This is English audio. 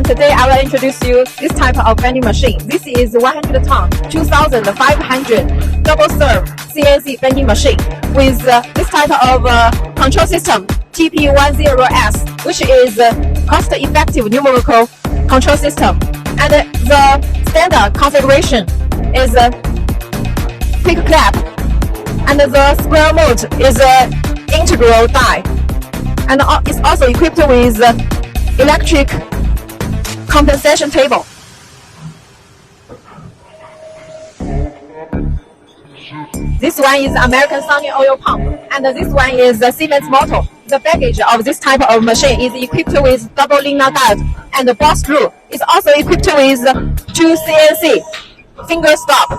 Today I will introduce you this type of vending machine. This is 100T2500 double serve CNC vending machine with this type of control system tp10s, which is cost-effective numerical control system. And the standard configuration is a quick clap, and the square mode is an integral die, and it's also equipped with electric compensation table. This one is American Sunny oil pump, and this one is the Siemens motor. The package of this type of machine is equipped with double linear guide and boss screw. It's also equipped with 2 CNC finger stop.